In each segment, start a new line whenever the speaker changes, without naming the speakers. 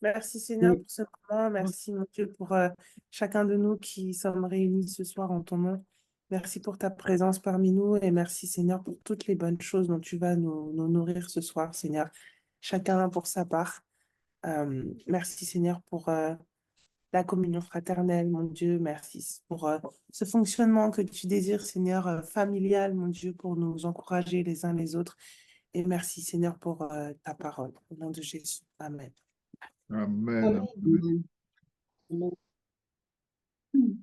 Merci Seigneur
Mm.
pour ce moment. Merci mon Dieu pour chacun de nous qui sommes réunis ce soir en ton nom. Merci pour ta présence parmi nous et merci Seigneur pour toutes les bonnes choses dont tu vas nous nourrir ce soir, Seigneur. Chacun pour sa part. Merci Seigneur pour la communion fraternelle, mon Dieu. Merci pour ce fonctionnement que tu désires, Seigneur, familial, mon Dieu, pour nous encourager les uns les autres. Et merci Seigneur pour ta parole. Au nom de Jésus. Amen.
Amen. Amen.
Amen. Amen.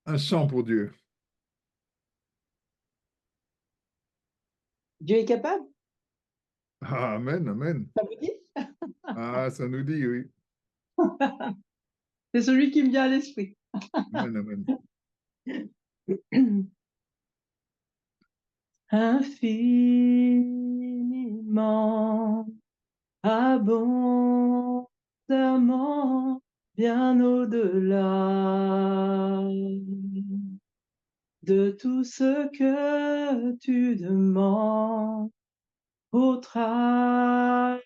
Un chant pour Dieu.
Dieu est capable,
Ah, amen, amen.
ça vous dit?
Ah, ça nous dit, oui.
C'est celui qui me vient à l'esprit.
Amen, amen.
Infiniment, abondamment, bien au-delà de tout ce que tu demandes au travers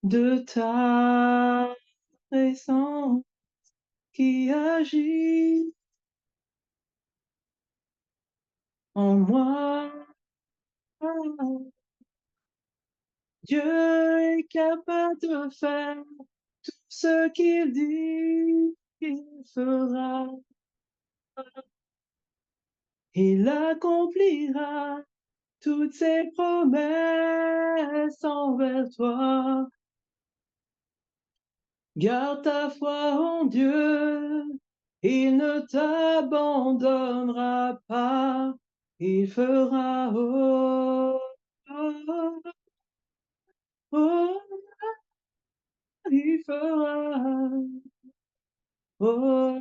de ta présence qui agit en moi. Dieu est capable de faire tout ce qu'il dit qu'il fera. Il accomplira toutes ses promesses envers toi. Garde ta foi en Dieu, il ne t'abandonnera pas, il fera oh, il fera oh,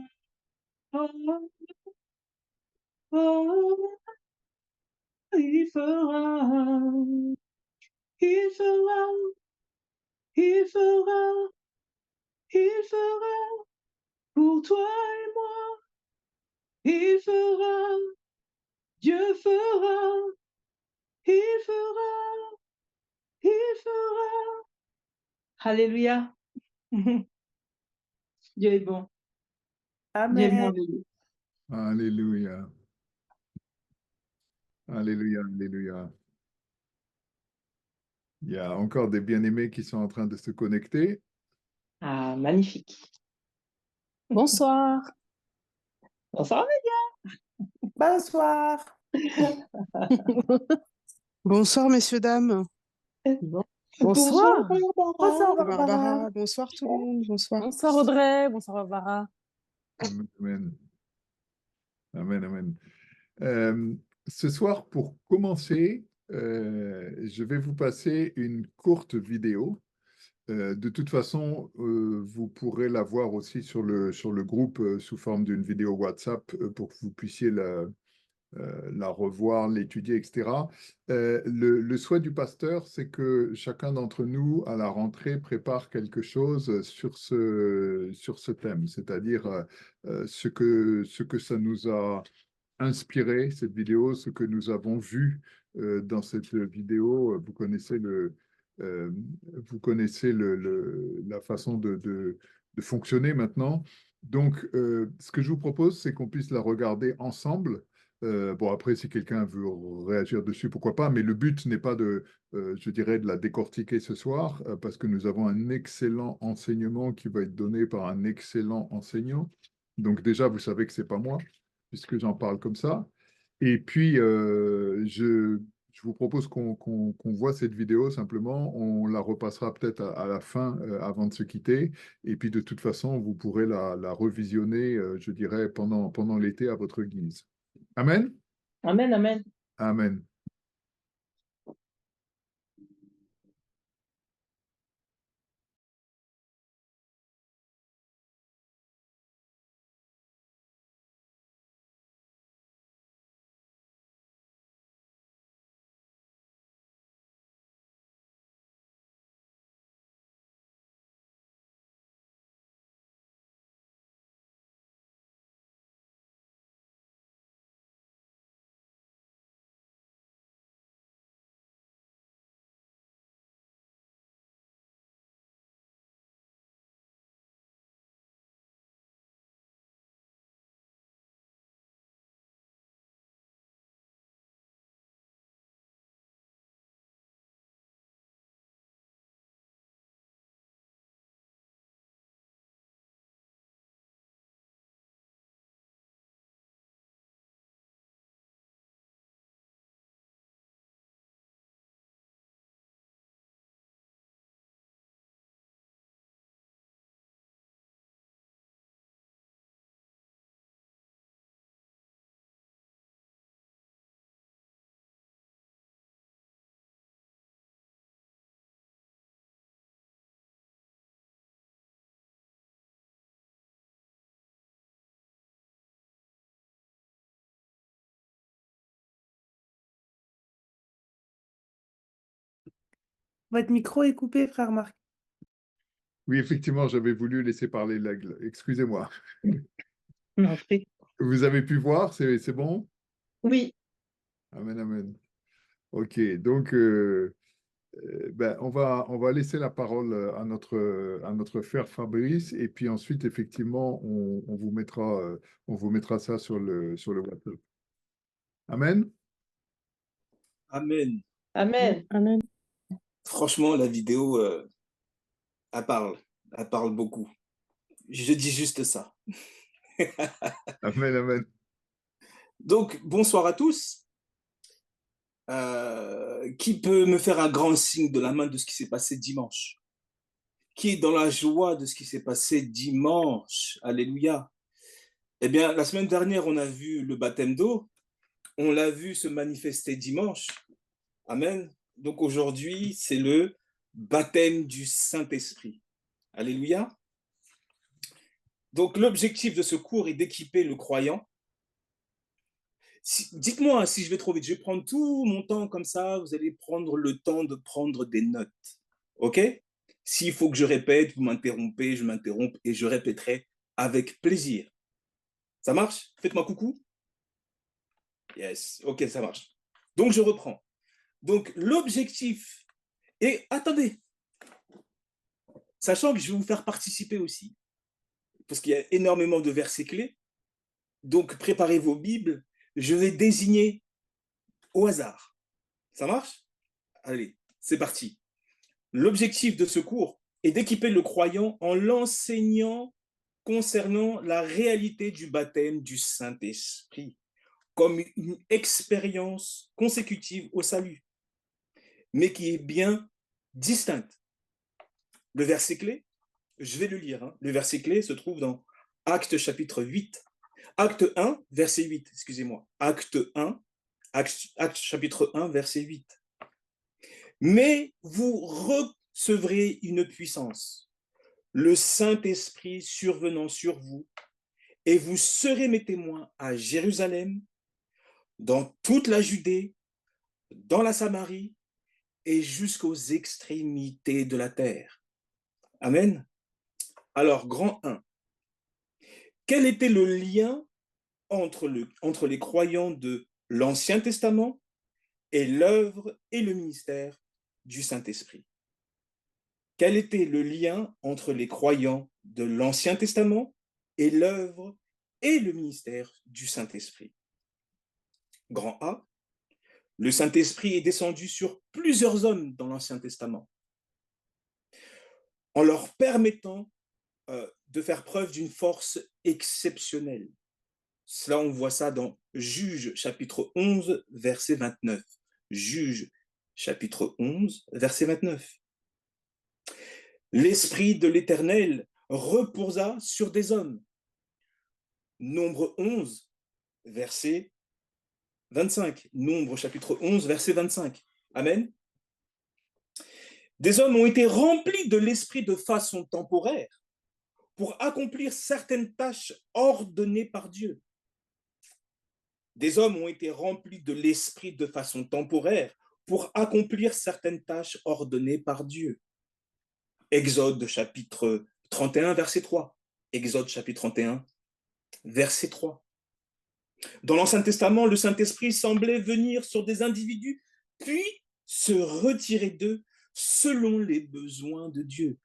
oh, oh, il fera, il fera, il fera, il fera pour toi et moi, il fera, Dieu fera, il fera, il fera. Alléluia. Dieu est bon. Dieu est
Amen.
merveilleux.
Alléluia. Alléluia, alléluia. Il y a encore des bien-aimés qui sont en train de se connecter.
Ah, magnifique.
Bonsoir.
Bonsoir,
Bonsoir.
Bonsoir, messieurs, dames.
Bon.
Bonsoir.
Bonsoir
Barbara.
Barbara.
Bonsoir tout le monde. Bonsoir.
Bonsoir Audrey, bonsoir Barbara.
Amen, amen. Amen, amen. Ce soir, pour commencer, je vais vous passer une courte vidéo. De toute façon, vous pourrez la voir aussi sur le groupe sous forme d'une vidéo WhatsApp pour que vous puissiez la revoir, l'étudier, etc. Le souhait du pasteur, c'est que chacun d'entre nous, à la rentrée, prépare quelque chose sur ce thème, c'est-à-dire ce que ça nous a inspiré, cette vidéo, ce que nous avons vu dans cette vidéo. Euh, vous connaissez la façon de fonctionner maintenant. Donc, ce que je vous propose, c'est qu'on puisse la regarder ensemble. Bon, après, si quelqu'un veut réagir dessus, pourquoi pas, mais le but n'est pas je dirais, de la décortiquer ce soir, parce que nous avons un excellent enseignement qui va être donné par un excellent enseignant. Donc déjà, vous savez que c'est pas moi, puisque j'en parle comme ça. Et puis, je vous propose qu'on voit cette vidéo simplement. On la repassera peut-être à la fin, avant de se quitter. Et puis, de toute façon, vous pourrez la revisionner, je dirais, pendant l'été à votre guise. Amen?
Amen, amen.
Amen.
Votre micro est coupé, frère Marc.
Oui, effectivement, j'avais voulu laisser parler l'aigle. Excusez-moi.
Non, prie.
Vous avez pu voir, c'est bon?
Oui,
Amen, amen. Ok, donc ben, on va laisser la parole à notre frère Fabrice et puis ensuite, effectivement, on vous mettra ça sur le WhatsApp. Amen.
Amen.
amen.
Amen.
Franchement, la vidéo, elle parle. Elle parle beaucoup. Je dis juste ça.
Amen, amen.
Donc, bonsoir à tous. Qui peut me faire un grand signe de la main de ce qui s'est passé dimanche? Qui est dans la joie de ce qui s'est passé dimanche? Alléluia. Eh bien, la semaine dernière, on a vu le baptême d'eau. On l'a vu se manifester dimanche. Amen. Donc aujourd'hui, c'est le baptême du Saint-Esprit. Alléluia. Donc l'objectif de ce cours est d'équiper le croyant. Dites-moi si je vais trop vite. Je vais prendre tout mon temps comme ça. Vous allez prendre le temps de prendre des notes. OK? S'il faut que je répète, vous m'interrompez, je m'interromps et je répéterai avec plaisir. Ça marche? Faites-moi coucou. Yes. OK, ça marche. Donc je reprends. Donc l'objectif et attendez, sachant que je vais vous faire participer aussi, parce qu'il y a énormément de versets clés. Donc, préparez vos Bibles. Je vais désigner au hasard. Ça marche? Allez, c'est parti. L'objectif de ce cours est d'équiper le croyant en l'enseignant concernant la réalité du baptême du Saint-Esprit comme une expérience consécutive au salut, mais qui est bien distincte. Le verset clé, je vais le lire. Hein. Le verset clé se trouve dans Actes chapitre 8. Acte 1, verset 8, excusez-moi. Acte chapitre 1, verset 8. Mais vous recevrez une puissance, le Saint-Esprit survenant sur vous, et vous serez mes témoins à Jérusalem, dans toute la Judée, dans la Samarie et jusqu'aux extrémités de la terre. Amen. Alors, grand 1. Quel était le lien entre les croyants de l'Ancien Testament et l'œuvre et le ministère du Saint-Esprit? Quel était le lien entre les croyants de l'Ancien Testament et l'œuvre et le ministère du Saint-Esprit? Grand A, le Saint-Esprit est descendu sur plusieurs hommes dans l'Ancien Testament, en leur permettant de faire preuve d'une force exceptionnelle. Cela, on voit ça dans Juges chapitre 11, verset 29. Juges chapitre 11, verset 29. L'Esprit de l'Éternel reposa sur des hommes. Nombre 11, verset 25. Nombre chapitre 11, verset 25. Amen. Des hommes ont été remplis de l'Esprit de façon temporaire pour accomplir certaines tâches ordonnées par Dieu. Des hommes ont été remplis de l'Esprit de façon temporaire pour accomplir certaines tâches ordonnées par Dieu. Exode chapitre 31, verset 3. Exode chapitre 31, verset 3. Dans l'Ancien Testament, le Saint-Esprit semblait venir sur des individus, puis se retirer d'eux selon les besoins de Dieu.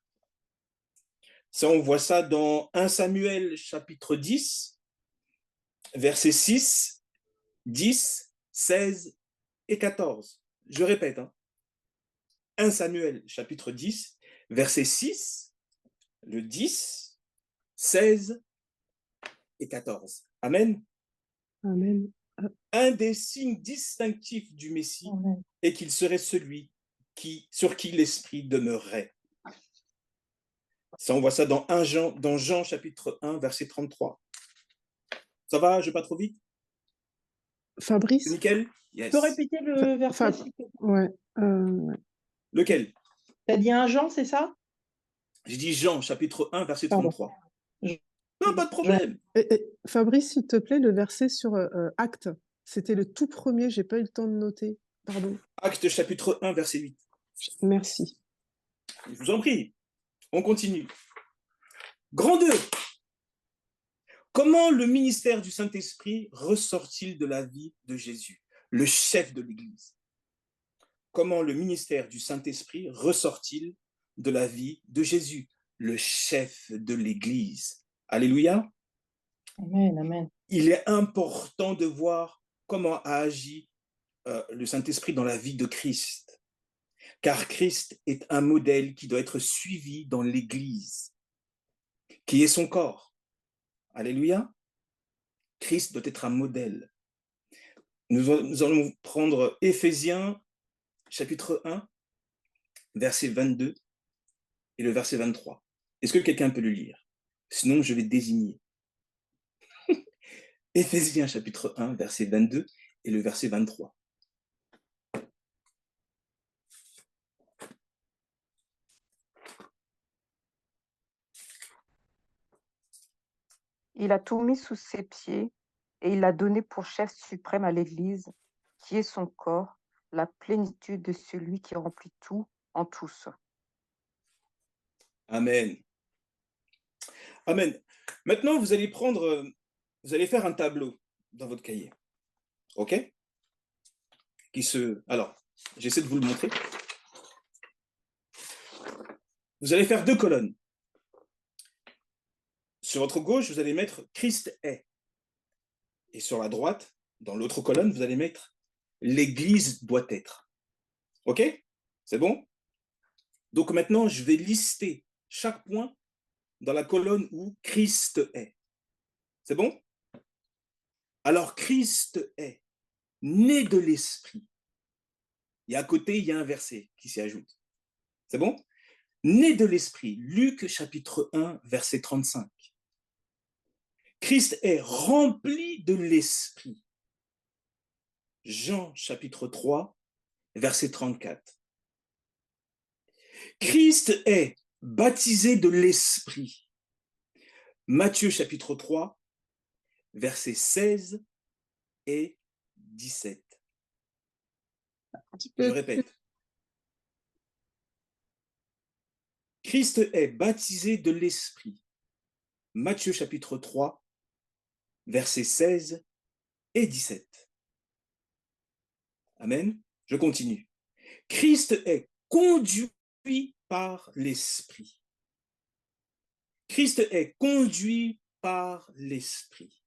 Ça, on voit ça dans 1 Samuel chapitre 10, versets 6, 10, 16 et 14. Je répète, 1 Samuel chapitre 10, verset 6, le 10, 16 et 14. Amen.
Amen.
Un des signes distinctifs du Messie
Amen.
est qu'il serait celui sur qui l'Esprit demeurerait. Ça, on voit ça dans Jean chapitre 1, verset 33. Ça va, je vais pas trop vite?
Fabrice?
Nickel?
Tu
Yes.
peux répéter le verset?
Ouais.
Lequel?
Tu as dit un Jean, c'est ça?
J'ai dit Jean chapitre 1, verset
Pardon.
33. Non, pas de problème.
Fabrice, s'il te plaît, le verset sur Actes, c'était le tout premier, j'ai pas eu le temps de noter. Pardon.
Acte chapitre 1, verset 8.
Merci.
Je vous en prie. On continue. Grand 2. Comment le ministère du Saint-Esprit ressort-il de la vie de Jésus, le chef de l'Église? Comment le ministère du Saint-Esprit ressort-il de la vie de Jésus, le chef de l'Église? Alléluia.
Amen, amen.
Il est important de voir comment a agi le Saint-Esprit dans la vie de Christ, car Christ est un modèle qui doit être suivi dans l'Église, qui est son corps. Alléluia. Christ doit être un modèle. Nous allons prendre Éphésiens chapitre 1, verset 22 et le verset 23. Est-ce que quelqu'un peut le lire? Sinon, je vais désigner. Éphésiens chapitre 1, verset 22 et le verset 23.
Il a tout mis sous ses pieds et il l'a donné pour chef suprême à l'Église, qui est son corps, la plénitude de celui qui remplit tout en tous.
Amen. Amen. Maintenant, vous allez faire un tableau dans votre cahier. OK? Alors, j'essaie de vous le montrer. Vous allez faire 2 colonnes. Sur votre gauche, vous allez mettre Christ est. Et sur la droite, dans l'autre colonne, vous allez mettre l'Église doit être. OK? C'est bon? Donc maintenant, je vais lister chaque point dans la colonne où Christ est. C'est bon? Alors, Christ est né de l'Esprit. Et à côté, il y a un verset qui s'y ajoute. C'est bon? Né de l'Esprit, Luc chapitre 1, verset 35. Christ est rempli de l'Esprit. Jean chapitre 3, verset 34. Christ est baptisé de l'Esprit. Matthieu chapitre 3, versets 16 et 17. Je répète. Christ est baptisé de l'Esprit. Matthieu chapitre 3, versets 16 et 17. Amen. Je continue. Christ est conduit par l'Esprit. Christ est conduit par l'Esprit.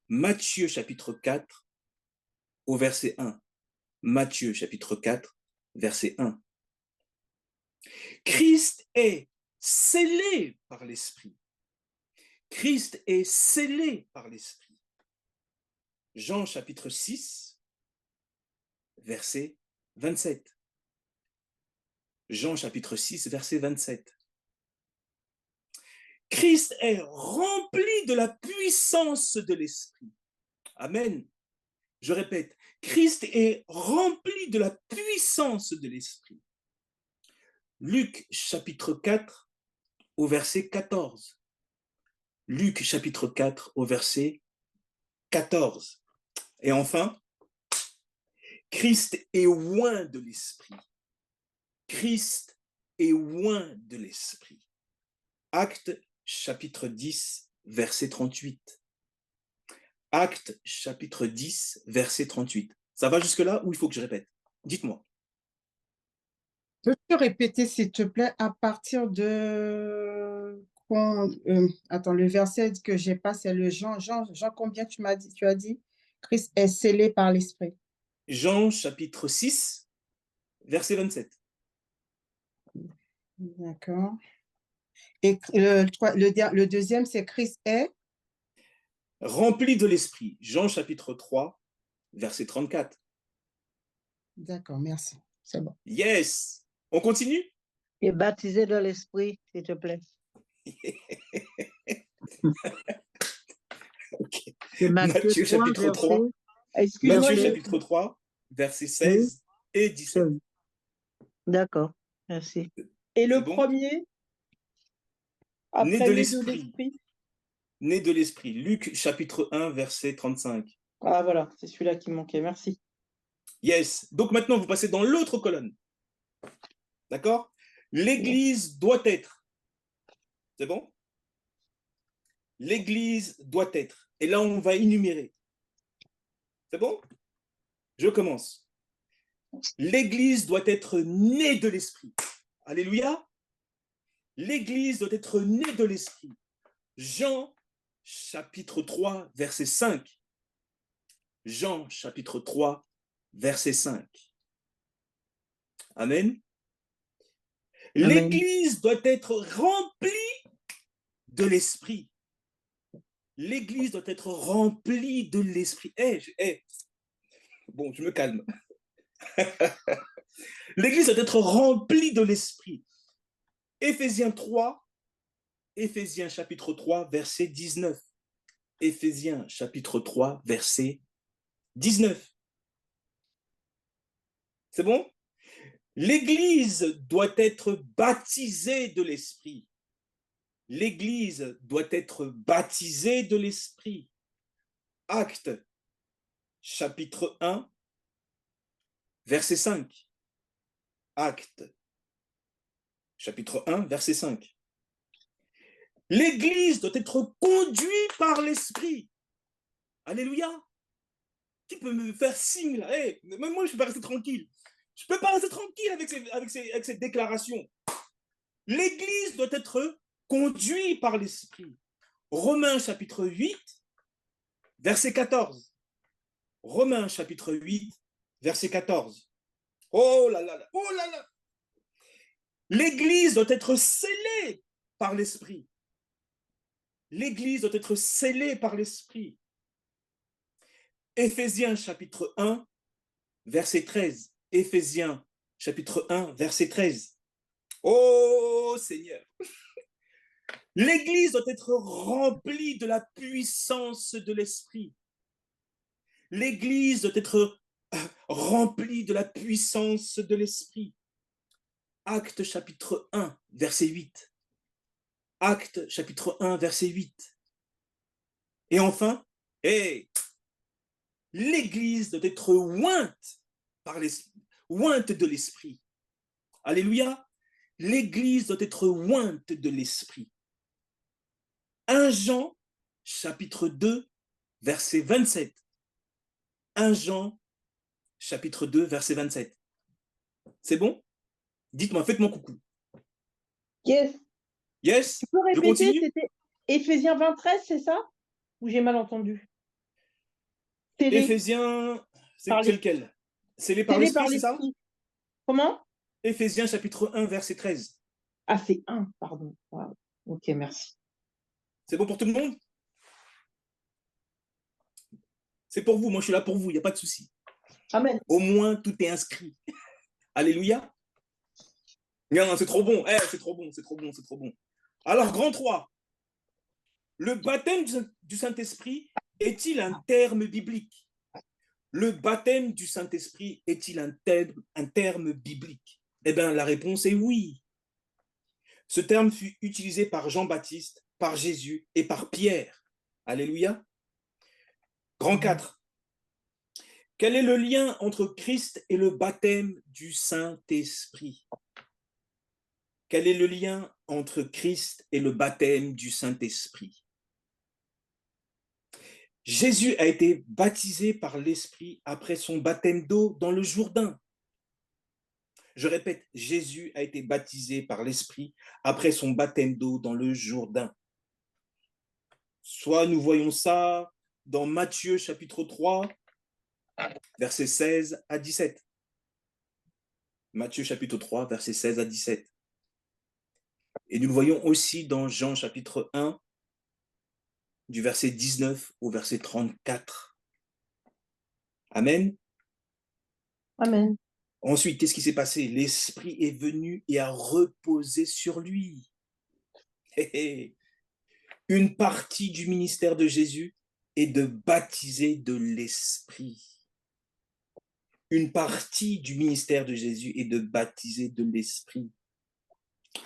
Matthieu chapitre 4 au verset 1. Matthieu chapitre 4, verset 1. Christ est scellé par l'Esprit. Christ est scellé par l'Esprit. Jean chapitre 6, verset 27. Jean chapitre 6, verset 27. Christ est rempli de la puissance de l'Esprit. Amen. Je répète, Christ est rempli de la puissance de l'Esprit. Luc chapitre 4 au verset 14. Luc chapitre 4 au verset 14. Et enfin, Christ est oint de l'Esprit. Christ est oint de l'Esprit. Actes chapitre 10, verset 38. Actes chapitre 10, verset 38. Ça va jusque-là ou il faut que je répète? Dites-moi.
Peux-tu répéter, s'il te plaît, à partir de attends, le verset que j'ai pas, c'est le Jean, combien tu as dit? Christ est scellé par l'Esprit.
Jean chapitre 6, verset 27.
D'accord. Et le deuxième, c'est Christ est
rempli de l'Esprit. Jean chapitre 3, verset 34.
D'accord, merci. C'est bon.
Yes. On continue?
Et baptisé de l'Esprit, s'il te plaît.
Okay.
C'est
Matthieu chapitre 3. Matthieu chapitre 3, verset 16 et 17.
D'accord, merci.
Et le premier, après
né de l'Esprit. Né de l'Esprit. Luc chapitre 1, verset 35.
Ah voilà, c'est celui-là qui me manquait, merci.
Yes. Donc maintenant, vous passez dans l'autre colonne. D'accord? L'Église doit être. C'est bon? L'Église doit être. Et là, on va énumérer. C'est bon? Je commence. L'Église doit être née de l'Esprit. Alléluia. L'Église doit être née de l'Esprit. Jean, chapitre 3, verset 5. Jean, chapitre 3, verset 5. Amen. L'Église doit être remplie de l'Esprit. L'Église doit être remplie de l'Esprit. Bon, je me calme. L'Église doit être remplie de l'Esprit. Éphésiens 3, Éphésiens chapitre 3, verset 19. Éphésiens chapitre 3, verset 19. C'est bon? L'Église doit être baptisée de l'Esprit. L'Église doit être baptisée de l'Esprit. Actes, chapitre 1, verset 5. Actes, chapitre 1, verset 5. L'Église doit être conduite par l'Esprit. Alléluia. Qui peut me faire signe là? Même moi, je ne peux pas rester tranquille. Je ne peux pas rester tranquille avec ces déclarations. L'Église doit être conduite par l'Esprit. Romains chapitre 8, verset 14. Romains chapitre 8, verset 14. Oh là là là, oh là là. L'Église doit être scellée par l'Esprit. L'Église doit être scellée par l'Esprit. Éphésiens chapitre 1, verset 13. Éphésiens chapitre 1, verset 13. Oh Seigneur. L'Église doit être remplie de la puissance de l'Esprit. L'Église doit être remplie de la puissance de l'Esprit. Actes chapitre 1, verset 8. Actes chapitre 1, verset 8. Et enfin, l'Église doit être ointe de l'Esprit. Alléluia. L'Église doit être ointe de l'Esprit. 1 Jean, chapitre 2, verset 27. 1 Jean, chapitre 2, verset 27. C'est bon? Dites-moi, faites-moi coucou.
Yes.
Yes?
Tu peux
Je
répéter,
continue?
c'était Éphésiens 23, c'est ça? Ou j'ai mal entendu? Scellé
Éphésiens, c'est
par l'Esprit.
lequel? Scellé par
Scellé par
l'Esprit, c'est ça?
l'Esprit. Comment?
Éphésiens chapitre 1, verset 13.
Ah, c'est 1, pardon. Wow. Ok, merci.
C'est bon pour tout le monde? C'est pour vous, moi je suis là pour vous, il n'y a pas de souci.
Amen.
Au moins, tout est inscrit. Alléluia. Non, c'est trop bon, c'est trop bon, c'est trop bon, c'est trop bon. Alors, grand 3, le baptême du Saint-Esprit est-il un terme biblique? Le baptême du Saint-Esprit est-il un terme biblique? Eh bien, la réponse est oui. Ce terme fut utilisé par Jean-Baptiste, par Jésus et par Pierre. Alléluia. Grand 4. Quel est le lien entre Christ et le baptême du Saint-Esprit? Quel est le lien entre Christ et le baptême du Saint-Esprit? Jésus a été baptisé par l'Esprit après son baptême d'eau dans le Jourdain. Je répète, Jésus a été baptisé par l'Esprit après son baptême d'eau dans le Jourdain. Soit nous voyons ça dans Matthieu chapitre 3, versets 16 à 17. Matthieu chapitre 3, versets 16 à 17. Et nous le voyons aussi dans Jean chapitre 1, du verset 19 au verset 34. Amen.
Amen.
Ensuite, qu'est-ce qui s'est passé? L'Esprit est venu et a reposé sur lui. Une partie du ministère de Jésus est de baptiser de l'Esprit. Une partie du ministère de Jésus est de baptiser de l'Esprit.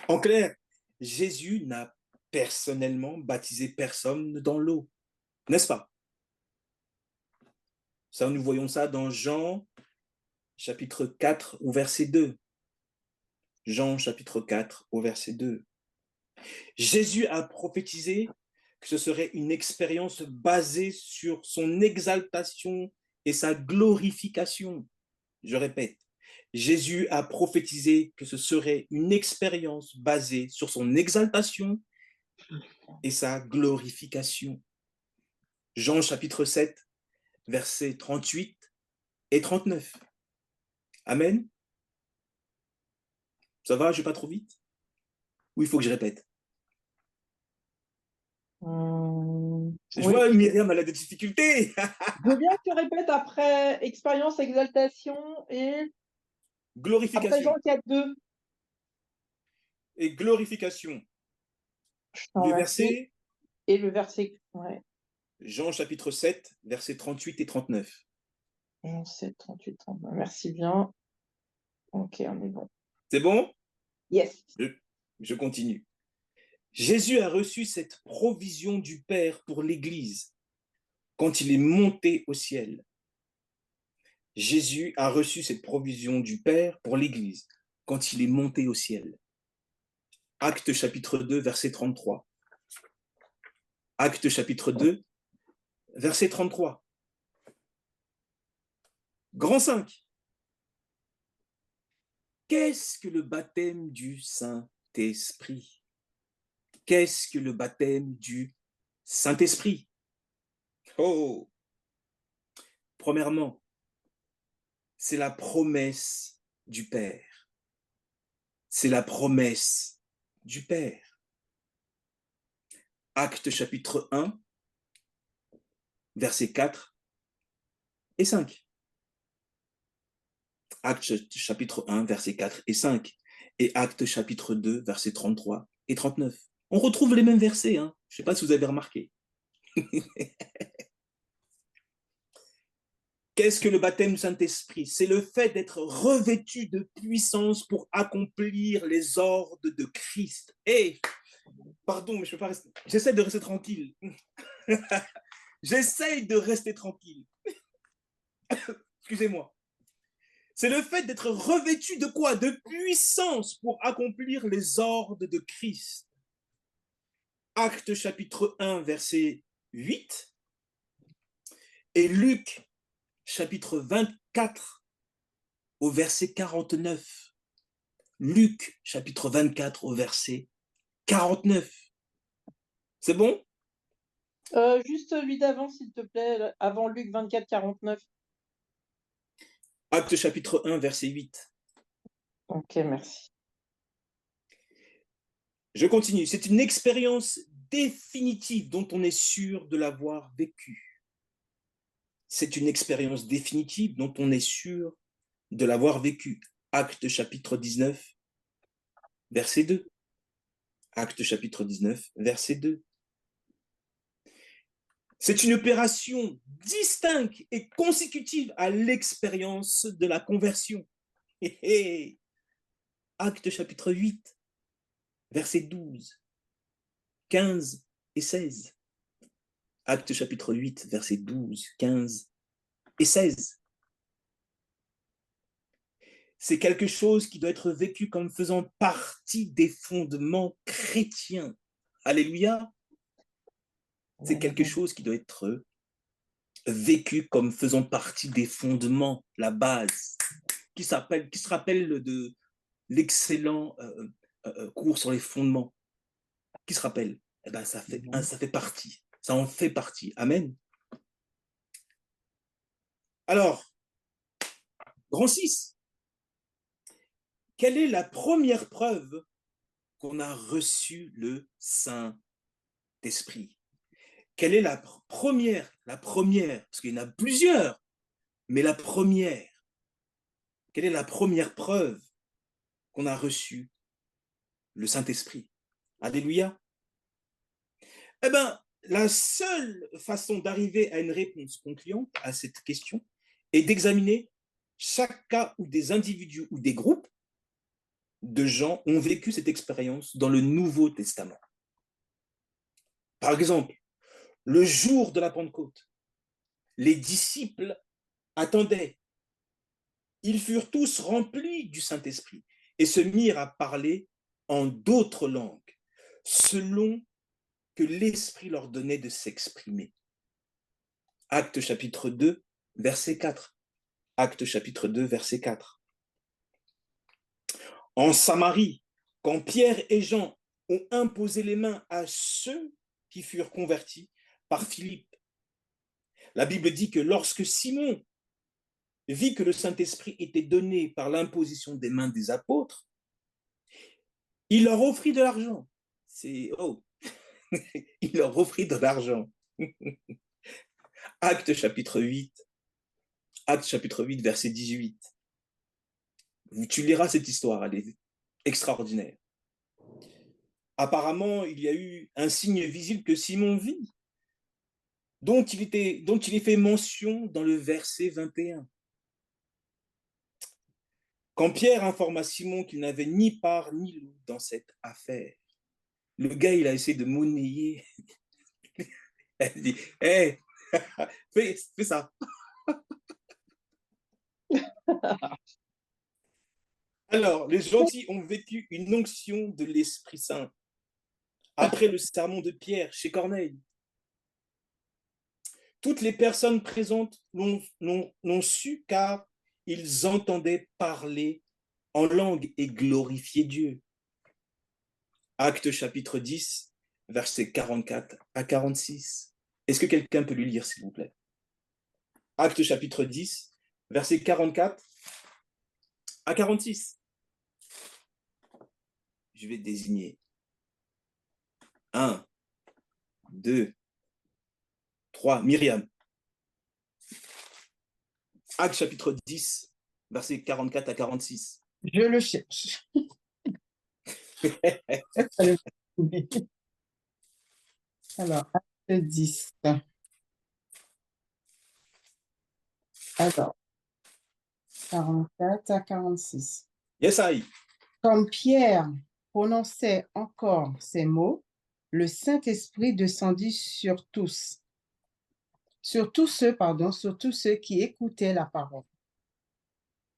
En clair, Jésus n'a personnellement baptisé personne dans l'eau, n'est-ce pas? Ça, nous voyons ça dans Jean chapitre 4 au verset 2. Jean chapitre 4 au verset 2. Jésus a prophétisé que ce serait une expérience basée sur son exaltation et sa glorification. Je répète, Jésus a prophétisé que ce serait une expérience basée sur son exaltation et sa glorification. Jean chapitre 7, versets 38 et 39. Amen. Ça va, je ne vais pas trop vite? Ou il faut que je répète? Je
Oui.
vois Myriam, elle a des difficultés.
Je veux bien que tu répètes après expérience, exaltation et après
Glorification
Jean 4.2.
et glorification.
Je t'en
Le
remercie.
verset,
Et le verset. Ouais.
Jean chapitre 7, versets 38 et 39.
Jean 7, 38, 39. Merci bien. Ok, on est bon.
C'est bon?
Yes.
Je continue. Jésus a reçu cette provision du Père pour l'Église quand il est monté au ciel. Jésus a reçu cette provision du Père pour l'Église quand il est monté au ciel. Actes chapitre 2, verset 33. Actes chapitre 2, verset 33. Grand 5. Qu'est-ce que le baptême du Saint-Esprit? Qu'est-ce que le baptême du Saint-Esprit? Oh! Premièrement, c'est la promesse du Père. C'est la promesse du Père. Actes chapitre 1, versets 4 et 5. Actes chapitre 1, versets 4 et 5. Et Actes chapitre 2, versets 33 et 39. On retrouve les mêmes versets, hein. Je ne sais pas si vous avez remarqué. Qu'est-ce que le baptême du Saint-Esprit? C'est le fait d'être revêtu de puissance pour accomplir les ordres de Christ. Et, pardon, mais je peux pas rester. J'essaie de rester tranquille. J'essaie de rester tranquille. Excusez-moi. C'est le fait d'être revêtu de quoi? De puissance pour accomplir les ordres de Christ. Actes chapitre 1, verset 8. Et Luc chapitre 24 au verset 49. Luc chapitre 24 au verset 49. C'est bon?
Juste lui d'avant, s'il te plaît, avant Luc 24, 49.
Actes chapitre 1, verset 8.
Ok, merci.
Je continue. C'est une expérience définitive dont on est sûr de l'avoir vécue. C'est une expérience définitive dont on est sûr de l'avoir vécue. Actes chapitre 19, verset 2. Actes chapitre 19, verset 2. C'est une opération distincte et consécutive à l'expérience de la conversion. Actes chapitre 8, verset 12, 15 et 16. Actes chapitre 8, verset 12, 15 et 16. C'est quelque chose qui doit être vécu comme faisant partie des fondements chrétiens. Alléluia. C'est quelque chose qui doit être vécu comme faisant partie des fondements, la base, qui se rappelle de l'excellent cours sur les fondements. Qui se rappelle? Eh ben, ça fait partie. Ça en fait partie. Amen. Alors, grand 6. Quelle est la première preuve qu'on a reçu le Saint-Esprit? Quelle est la première, parce qu'il y en a plusieurs, mais la première, quelle est la première preuve qu'on a reçu le Saint-Esprit? Alléluia. Eh bien, la seule façon d'arriver à une réponse concluante à cette question est d'examiner chaque cas où des individus ou des groupes de gens ont vécu cette expérience dans le Nouveau Testament. Par exemple, le jour de la Pentecôte, les disciples attendaient. Ils furent tous remplis du Saint-Esprit et se mirent à parler en d'autres langues, selon que l'Esprit leur donnait de s'exprimer. Actes chapitre 2, verset 4. Actes chapitre 2, verset 4. En Samarie, quand Pierre et Jean ont imposé les mains à ceux qui furent convertis par Philippe, la Bible dit que lorsque Simon vit que le Saint-Esprit était donné par l'imposition des mains des apôtres, il leur offrit de l'argent. Il leur offrit de l'argent. Actes chapitre 8, verset 18. Tu liras cette histoire, elle est extraordinaire. Apparemment, il y a eu un signe visible que Simon vit, dont il est fait mention dans le verset 21. Quand Pierre informa Simon qu'il n'avait ni part ni loup dans cette affaire, le gars, il a essayé de monnayer. Elle dit, hey, fais ça. Alors, les gentils ont vécu une onction de l'Esprit Saint après le sermon de Pierre chez Corneille. Toutes les personnes présentes l'ont su car ils entendaient parler en langue et glorifier Dieu. Actes chapitre 10, versets 44 à 46. Est-ce que quelqu'un peut lui lire, s'il vous plaît? Actes chapitre 10, versets 44 à 46. Je vais désigner 1, 2, 3, Myriam. Actes chapitre 10, versets 44 à 46.
Je le cherche. Alors, acte 10. Alors, 44 à 46.
Yes, I.
Comme Pierre prononçait encore ces mots, le Saint-Esprit descendit sur tous ceux qui écoutaient la parole.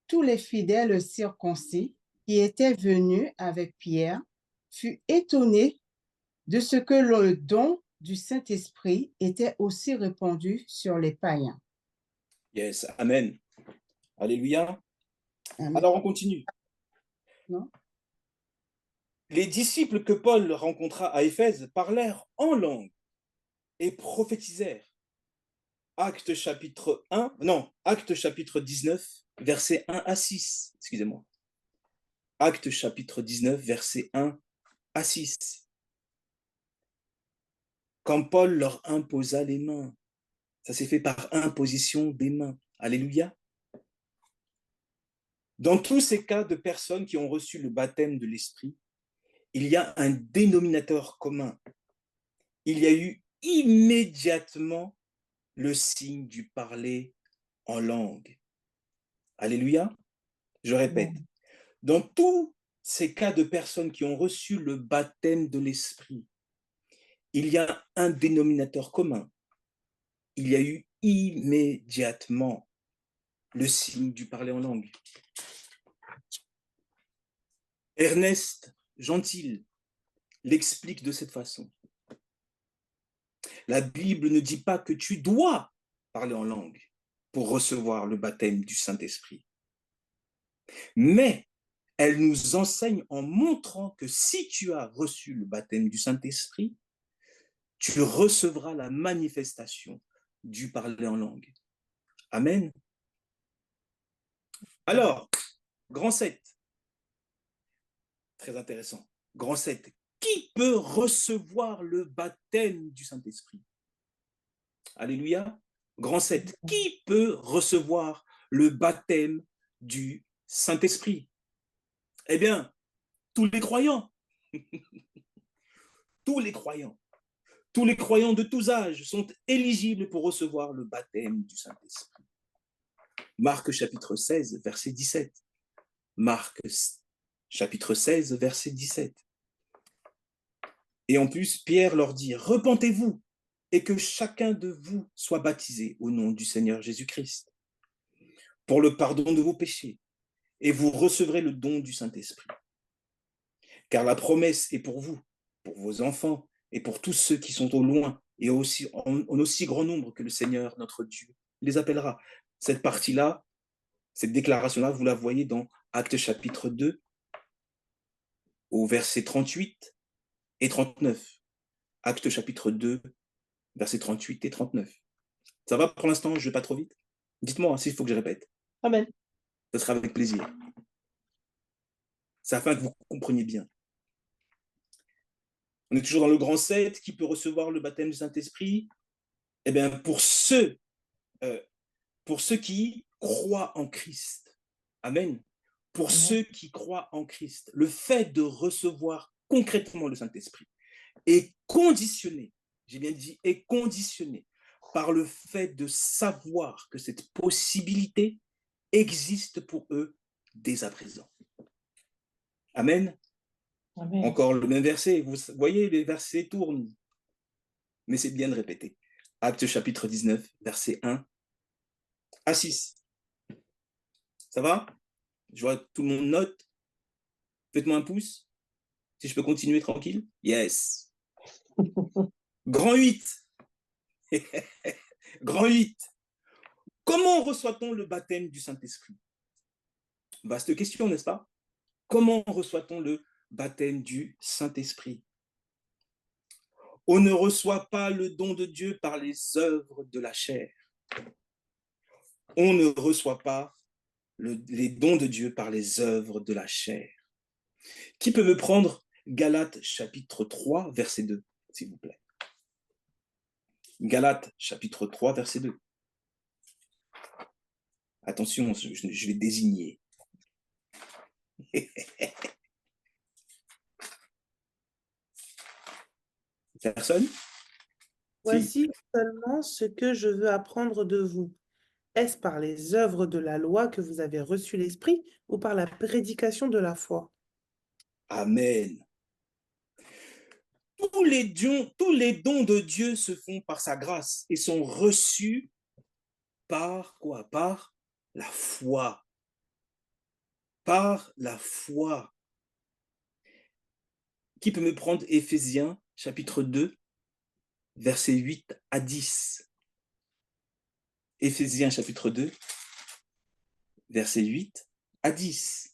Tous les fidèles circoncis qui étaient venus avec Pierre furent étonnés de ce que le don du Saint-Esprit était aussi répandu sur les païens.
Yes, amen. Alléluia.
Amen.
Alors, on continue.
Non?
Les disciples que Paul rencontra à Éphèse parlèrent en langue et prophétisèrent. Actes chapitre 19, versets 1 à 6. Excusez-moi. Actes chapitre 19, versets 1 à 6. Quand Paul leur imposa les mains, ça s'est fait par imposition des mains. Alléluia. Dans tous ces cas de personnes qui ont reçu le baptême de l'Esprit, il y a un dénominateur commun. Il y a eu immédiatement le signe du parler en langue. Alléluia. Je répète, dans tous ces cas de personnes qui ont reçu le baptême de l'Esprit, il y a un dénominateur commun. Il y a eu immédiatement le signe du parler en langue. Ernest Gentil l'explique de cette façon. La Bible ne dit pas que tu dois parler en langue pour recevoir le baptême du Saint-Esprit. Mais elle nous enseigne en montrant que si tu as reçu le baptême du Saint-Esprit, tu recevras la manifestation du parler en langue. Amen. Alors, grand 7. Très intéressant. Grand 7. Qui peut recevoir le baptême du Saint-Esprit? Alléluia. Grand 7. Qui peut recevoir le baptême du Saint-Esprit? Eh bien, tous les croyants. Tous les croyants. Tous les croyants de tous âges sont éligibles pour recevoir le baptême du Saint-Esprit. Marc chapitre 16, verset 17. Marc chapitre 16, verset 17. Et en plus, Pierre leur dit, repentez-vous et que chacun de vous soit baptisé au nom du Seigneur Jésus-Christ pour le pardon de vos péchés, et vous recevrez le don du Saint-Esprit. Car la promesse est pour vous, pour vos enfants et pour tous ceux qui sont au loin et aussi, en aussi grand nombre que le Seigneur, notre Dieu, les appellera. Cette partie-là, cette déclaration-là, vous la voyez dans Actes chapitre 2, au verset 38 et 39. Actes chapitre 2, versets 38 et 39. Ça va pour l'instant, je ne vais pas trop vite? Dites-moi s'il faut que je répète.
Amen.
Ce sera avec plaisir. C'est afin que vous compreniez bien. On est toujours dans le grand 7, qui peut recevoir le baptême du Saint-Esprit? Eh bien, pour ceux qui croient en Christ. Amen. Pour ceux qui croient en Christ, le fait de recevoir concrètement le Saint-Esprit est conditionné, j'ai bien dit, est conditionné par le fait de savoir que cette possibilité existe pour eux dès à présent. Amen.
Amen.
Encore le même verset, vous voyez, les versets tournent, mais c'est bien de répéter. Actes chapitre 19, verset 1 à 6. Ça va? Je vois tout le monde note. Faites-moi un pouce. Si je peux continuer tranquille. Yes. Grand 8. Grand 8. Comment reçoit-on le baptême du Saint-Esprit? Vaste question, n'est-ce pas? Comment reçoit-on le baptême du Saint-Esprit? On ne reçoit pas le don de Dieu par les œuvres de la chair. On ne reçoit pas les dons de Dieu par les œuvres de la chair. Qui peut me prendre Galates chapitre 3, verset 2, s'il vous plaît? Galates chapitre 3, verset 2. Attention, je vais désigner. Personne?
Voici seulement ce que je veux apprendre de vous. Est-ce par les œuvres de la loi que vous avez reçu l'Esprit ou par la prédication de la foi?
Amen. Tous les dons de Dieu se font par sa grâce et sont reçus par quoi? Par la foi. Par la foi. Qui peut me prendre Éphésiens chapitre 2, versets 8 à 10? Éphésiens chapitre 2, versets 8 à 10.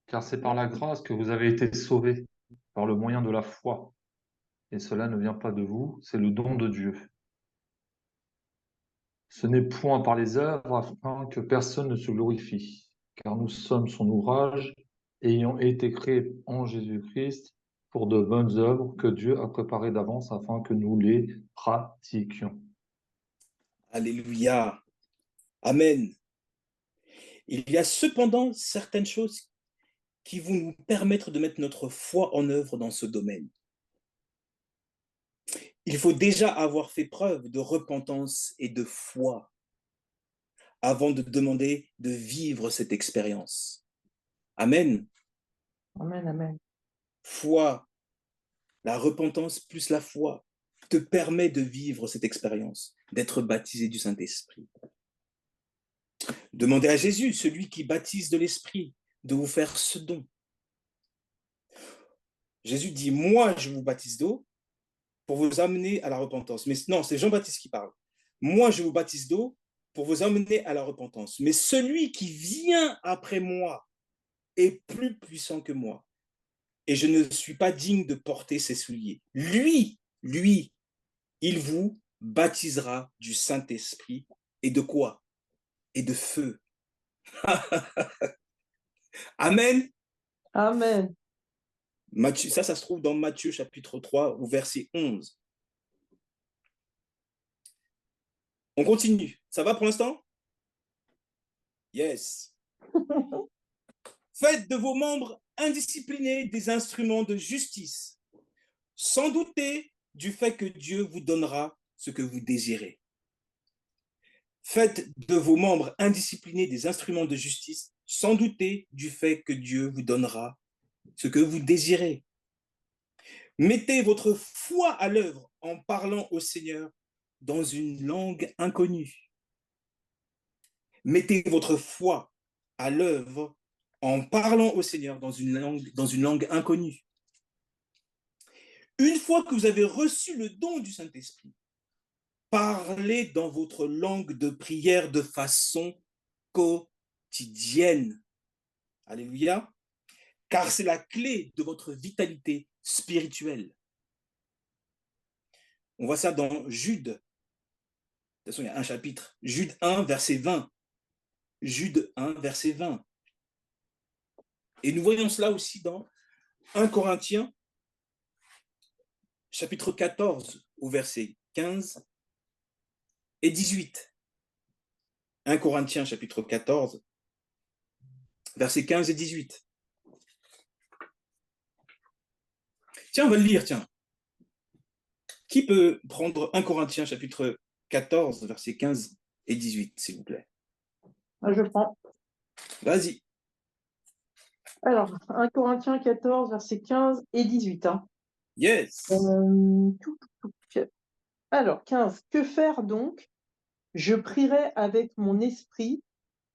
Car c'est par la grâce que vous avez été sauvés, par le moyen de la foi. Et cela ne vient pas de vous, c'est le don de Dieu. Ce n'est point par les œuvres afin que personne ne se glorifie, car nous sommes son ouvrage, ayant été créés en Jésus-Christ pour de bonnes œuvres que Dieu a préparées d'avance afin que nous les pratiquions.
Alléluia. Amen. Il y a cependant certaines choses qui vont nous permettre de mettre notre foi en œuvre dans ce domaine. Il faut déjà avoir fait preuve de repentance et de foi avant de demander de vivre cette expérience. Amen.
Amen, amen.
Foi, la repentance plus la foi te permet de vivre cette expérience, d'être baptisé du Saint-Esprit. Demandez à Jésus, celui qui baptise de l'Esprit, de vous faire ce don. Jésus dit, moi je vous baptise d'eau pour vous amener à la repentance. Mais non, c'est Jean-Baptiste qui parle. Moi je vous baptise d'eau pour vous amener à la repentance. Mais celui qui vient après moi est plus puissant que moi. Et je ne suis pas digne de porter ses souliers. Lui, il vous baptisera du Saint-Esprit. Et de quoi? Et de feu. Amen.
Amen.
Matthieu, ça se trouve dans Matthieu chapitre 3 au verset 11. On continue. Ça va pour l'instant? Yes. Faites de vos membres indisciplinés des instruments de justice, sans douter du fait que Dieu vous donnera ce que vous désirez. Faites de vos membres indisciplinés des instruments de justice, sans douter du fait que Dieu vous donnera ce que vous désirez. Mettez votre foi à l'œuvre en parlant au Seigneur dans une langue inconnue. Mettez votre foi à l'œuvre en parlant au Seigneur dans une langue inconnue. Une fois que vous avez reçu le don du Saint-Esprit, parlez dans votre langue de prière de façon quotidienne. Alléluia. Car c'est la clé de votre vitalité spirituelle. On voit ça dans Jude. De toute façon, il y a un chapitre. Jude 1, verset 20. Jude 1, verset 20. Et nous voyons cela aussi dans 1 Corinthiens, chapitre 14, au verset 15 et 18. 1 Corinthiens, chapitre 14, versets 15 et 18. Tiens, on va le lire, tiens. Qui peut prendre 1 Corinthiens, chapitre 14, versets 15 et 18, s'il vous plaît?
Je prends.
Vas-y.
Alors, 1 Corinthiens 14, versets 15 et 18.
Yes.
Alors, 15. Que faire donc? Je prierai avec mon esprit,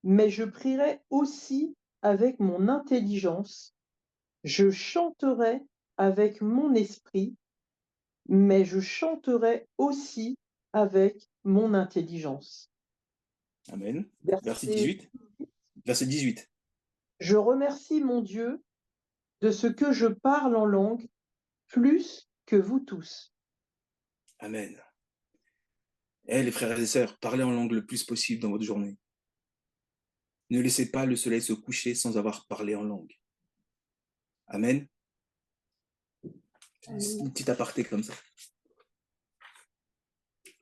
mais je prierai aussi avec mon intelligence. Je chanterai avec mon esprit, mais je chanterai aussi avec mon intelligence.
Amen. Verset 18. Verset 18.
Je remercie mon Dieu de ce que je parle en langue plus que vous tous.
Amen. Eh, les frères et sœurs, parlez en langue le plus possible dans votre journée. Ne laissez pas le soleil se coucher sans avoir parlé en langue. Amen. Une petite aparté comme ça.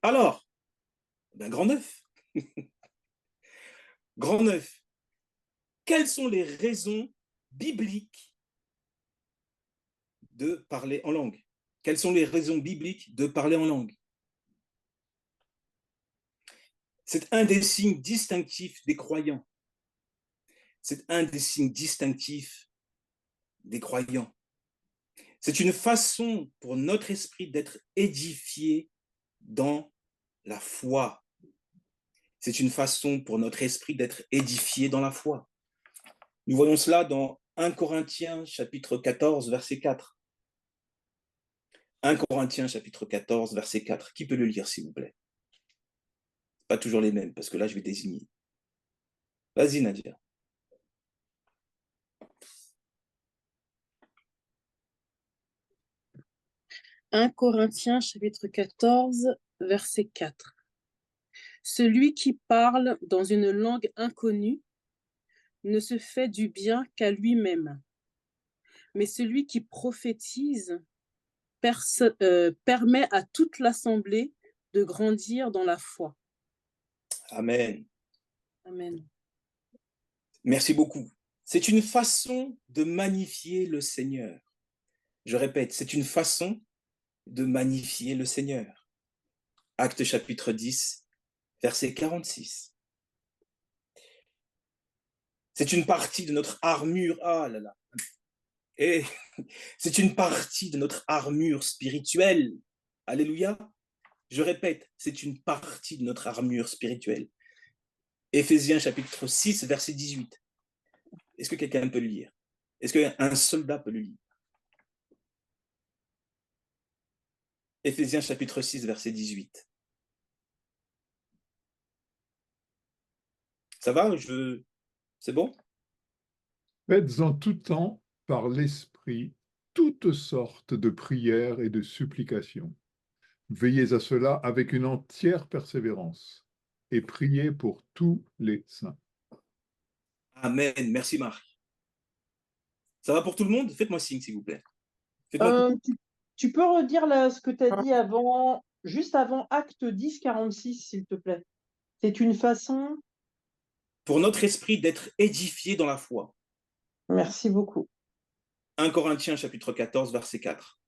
Alors, grand neuf. Grand neuf. Quelles sont les raisons bibliques de parler en langue? Quelles sont les raisons bibliques de parler en langue? C'est un des signes distinctifs des croyants. C'est un des signes distinctifs des croyants. C'est une façon pour notre esprit d'être édifié dans la foi. C'est une façon pour notre esprit d'être édifié dans la foi. Nous voyons cela dans 1 Corinthiens chapitre 14, verset 4. 1 Corinthiens chapitre 14, verset 4. Qui peut le lire, s'il vous plaît? Pas toujours les mêmes, parce que là, je vais désigner. Vas-y, Nadia.
« 1 Corinthiens chapitre 14, verset 4. Celui qui parle dans une langue inconnue ne se fait du bien qu'à lui-même, mais celui qui prophétise permet à toute l'assemblée de grandir dans la foi. »
Amen.
Amen.
Merci beaucoup. C'est une façon de magnifier le Seigneur. Je répète, c'est une façon de magnifier le Seigneur. Actes chapitre 10, verset 46. C'est une partie de notre armure. Ah là là. Et c'est une partie de notre armure spirituelle. Alléluia. Je répète, c'est une partie de notre armure spirituelle. Éphésiens chapitre 6, verset 18. Est-ce que quelqu'un peut le lire? Est-ce qu'un soldat peut le lire? Éphésiens chapitre 6, verset 18. Ça va? C'est bon?
Faites en tout temps, par l'Esprit, toutes sortes de prières et de supplications. Veillez à cela avec une entière persévérance et priez pour tous les saints.
Amen. Merci, Marc. Ça va pour tout le monde? Faites-moi signe, s'il vous plaît.
Tu peux redire là, ce que tu as dit avant, juste avant Acte 10, 46, s'il te plaît. C'est une façon...
Pour notre esprit d'être édifié dans la foi.
Merci beaucoup.
1 Corinthiens chapitre 14, verset 4.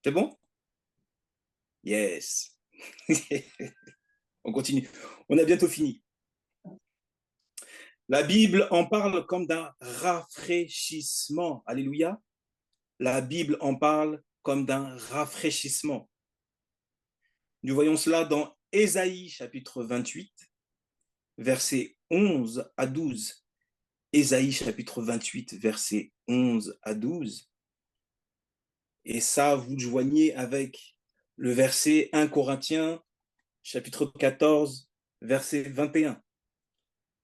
C'est bon? Yes. On continue. On a bientôt fini. La Bible en parle comme d'un rafraîchissement. Alléluia. La Bible en parle comme d'un rafraîchissement. Nous voyons cela dans Ésaïe chapitre 28, versets 11 à 12. Ésaïe chapitre 28, versets 11 à 12. Et ça, vous le joignez avec le verset 1 Corinthiens chapitre 14, verset 21.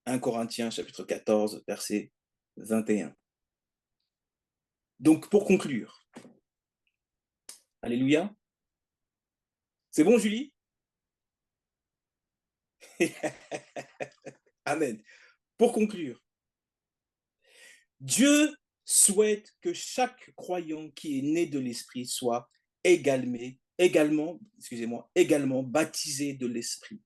1 Corinthiens chapitre 14, verset 21. Donc, pour conclure, alléluia. C'est bon, Julie? Amen. Pour conclure, Dieu souhaite que chaque croyant qui est né de l'Esprit soit également baptisé de l'Esprit.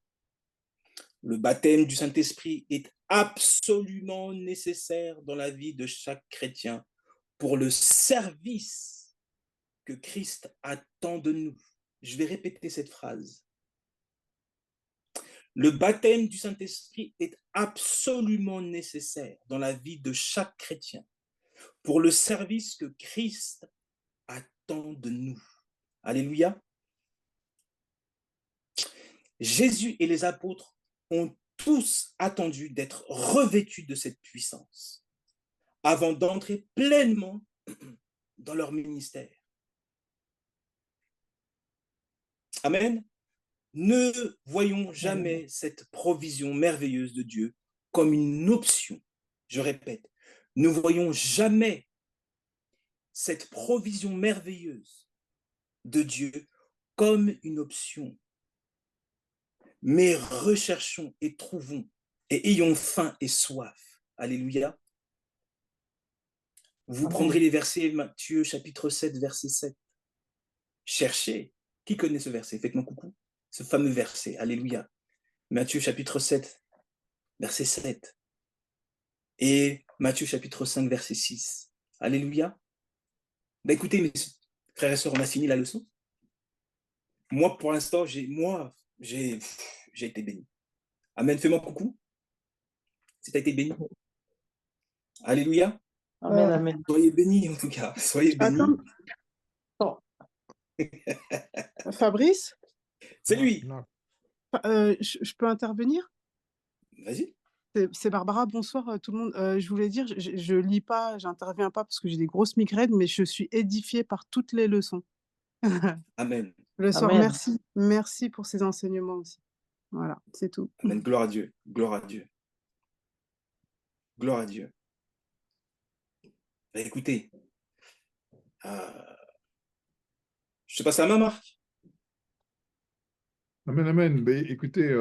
Le baptême du Saint-Esprit est absolument nécessaire dans la vie de chaque chrétien pour le service que Christ attend de nous. Je vais répéter cette phrase. Le baptême du Saint-Esprit est absolument nécessaire dans la vie de chaque chrétien pour le service que Christ attend de nous. Alléluia. Jésus et les apôtres ont tous attendu d'être revêtus de cette puissance avant d'entrer pleinement dans leur ministère. Amen. Ne voyons jamais cette provision merveilleuse de Dieu comme une option. Je répète, ne voyons jamais cette provision merveilleuse de Dieu comme une option. Mais recherchons et trouvons et ayons faim et soif. Alléluia. Vous prendrez les versets Matthieu chapitre 7, verset 7. Cherchez. Qui connaît ce verset? Faites-moi coucou. Ce fameux verset. Alléluia. Matthieu chapitre 7, verset 7. Et Matthieu chapitre 5, verset 6. Alléluia. Ben écoutez, mes frères et sœurs, on a fini la leçon. Moi, pour l'instant, j'ai été béni. Amen. Fais-moi coucou. Si tu as été béni. Alléluia.
Amen, amen.
Soyez bénis, en tout cas. Soyez bénis.
Attends. Fabrice,
C'est lui.
je peux intervenir?
Vas-y.
C'est Barbara, bonsoir tout le monde. Je voulais dire, je lis pas, j'interviens pas parce que j'ai des grosses migraines, mais je suis édifiée par toutes les leçons.
Amen.
Le soir,
Amen.
merci pour ces enseignements aussi. Voilà, c'est tout.
Amen. Gloire à Dieu. Gloire à Dieu. Gloire à Dieu. Ben, écoutez, je te passe la main, Marc.
Amen, amen. Mais écoutez,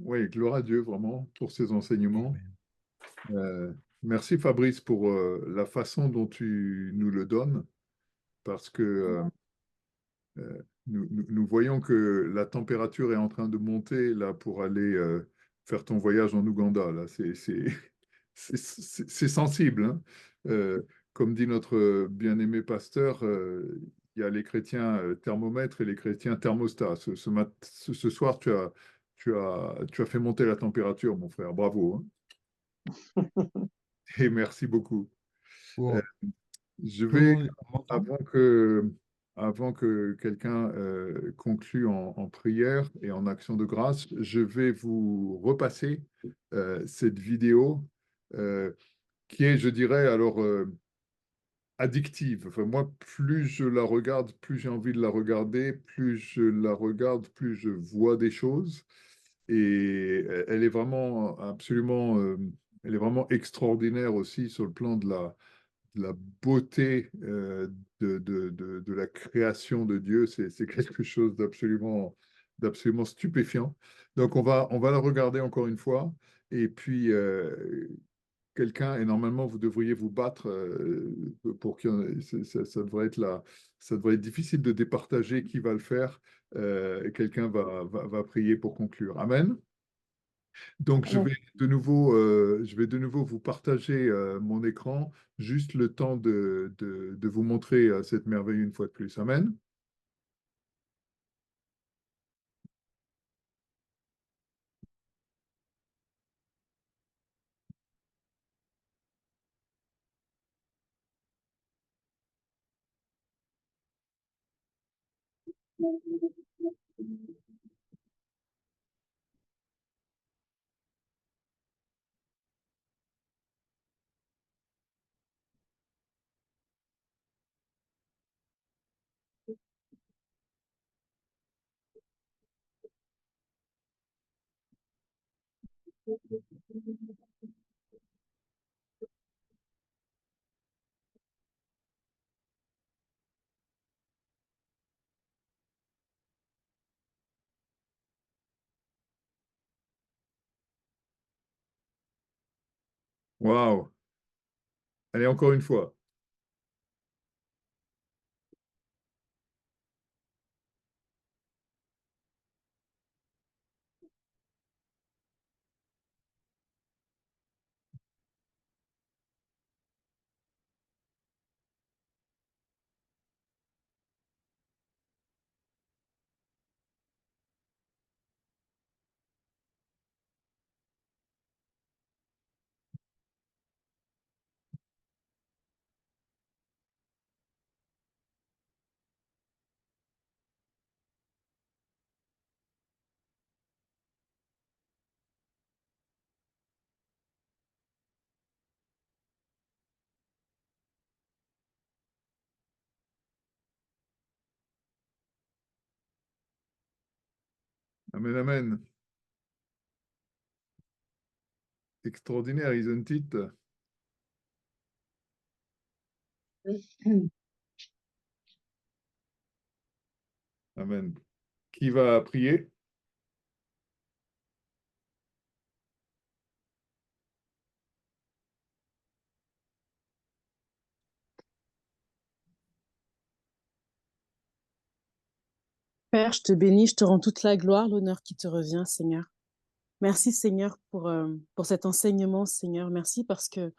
oui, gloire à Dieu vraiment pour ces enseignements. Merci Fabrice pour la façon dont tu nous le donnes, parce que nous voyons que la température est en train de monter là pour aller faire ton voyage en Ouganda. Là, c'est sensible, hein. Comme dit notre bien-aimé pasteur, il y a les chrétiens thermomètres et les chrétiens thermostats. Ce soir, tu as fait monter la température, mon frère. Bravo, hein. Et merci beaucoup.
Bon,
Je
tout le
vais,
monde m'entend?
avant que quelqu'un conclue en prière et en action de grâce, je vais vous repasser cette vidéo qui est, je dirais, alors addictive. Enfin, moi, plus je la regarde, plus j'ai envie de la regarder, plus je la regarde, plus je vois des choses. Et elle est vraiment absolument, elle est vraiment extraordinaire aussi sur le plan de la beauté de la création de Dieu. C'est quelque chose d'absolument stupéfiant. Donc, on va la regarder encore une fois. Et puis, quelqu'un, et normalement, vous devriez vous battre pour que ça devrait être là. Ça devrait être difficile de départager qui va le faire. Et quelqu'un va prier pour conclure. Amen. Donc, je vais de nouveau vous partager mon écran, juste le temps de vous montrer cette merveille une fois de plus. Amen. Waouh. Allez, encore une fois. Amen, amen. Extraordinaire, isn't it? Amen. Qui va prier?
Père, je te bénis, je te rends toute la gloire, l'honneur qui te revient, Seigneur. Merci, Seigneur, pour cet enseignement, Seigneur. Merci parce que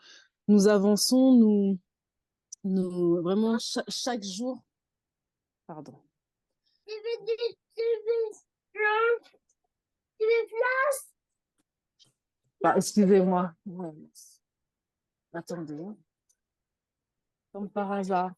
nous avançons, nous vraiment, chaque jour. Pardon. Bah, excusez-moi. Ouais. Attendez. Comme par hasard.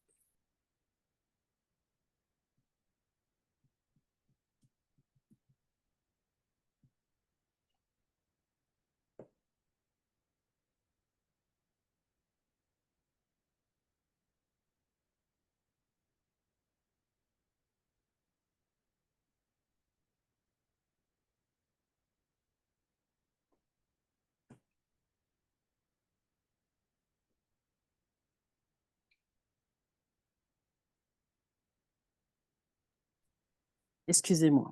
Excusez-moi.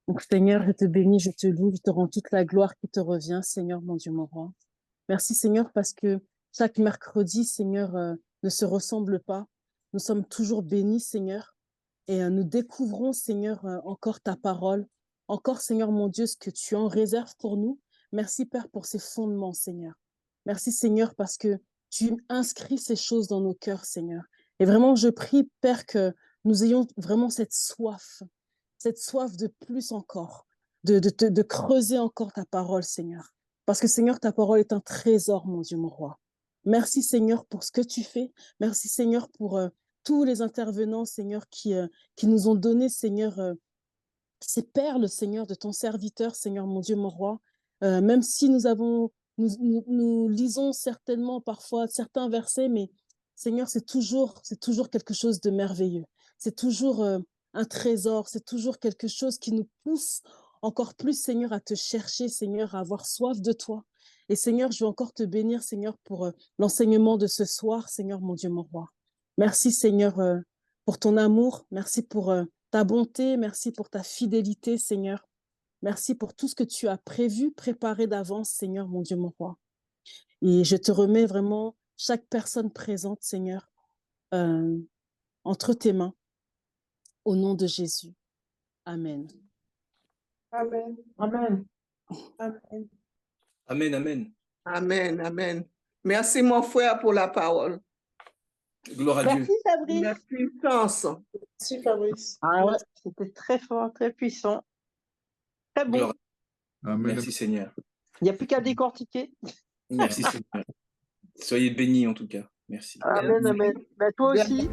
Donc, Seigneur, je te bénis, je te loue, je te rends toute la gloire qui te revient, Seigneur, mon Dieu, mon roi. Merci, Seigneur, parce que chaque mercredi, Seigneur, ne se ressemble pas. Nous sommes toujours bénis, Seigneur, et nous découvrons, Seigneur, encore ta parole, encore, Seigneur, mon Dieu, ce que tu en réserves pour nous. Merci, Père, pour ces fondements, Seigneur. Merci, Seigneur, parce que tu inscris ces choses dans nos cœurs, Seigneur. Et vraiment, je prie, Père, que nous ayons vraiment cette soif de plus encore, de creuser encore ta parole, Seigneur. Parce que, Seigneur, ta parole est un trésor, mon Dieu, mon roi. Merci, Seigneur, pour ce que tu fais. Merci, Seigneur, pour tous les intervenants, Seigneur, qui nous ont donné, Seigneur, ces perles, Seigneur, de ton serviteur, Seigneur, mon Dieu, mon roi. Même si nous lisons certainement parfois certains versets, mais Seigneur, c'est toujours quelque chose de merveilleux. C'est toujours un trésor, c'est toujours quelque chose qui nous pousse encore plus, Seigneur, à te chercher, Seigneur, à avoir soif de toi. Et Seigneur, je veux encore te bénir, Seigneur, pour l'enseignement de ce soir, Seigneur, mon Dieu, mon roi. Merci, Seigneur, pour ton amour. Merci pour ta bonté. Merci pour ta fidélité, Seigneur. Merci pour tout ce que tu as prévu, préparé d'avance, Seigneur, mon Dieu, mon roi. Et je te remets vraiment chaque personne présente, Seigneur, entre tes mains, au nom de Jésus. Amen.
Amen.
Amen.
Amen.
Amen, amen.
Amen, amen. Merci, mon frère, pour la parole.
Gloire à Dieu.
Merci Fabrice.
La puissance.
Merci Fabrice.
Ah ouais, c'était très fort, très puissant. Très bon.
Gloire.
Amen.
Merci Seigneur.
Il n'y a plus qu'à décortiquer.
Merci Seigneur. Soyez bénis en tout cas. Merci.
Amen, amen. Ben, toi aussi.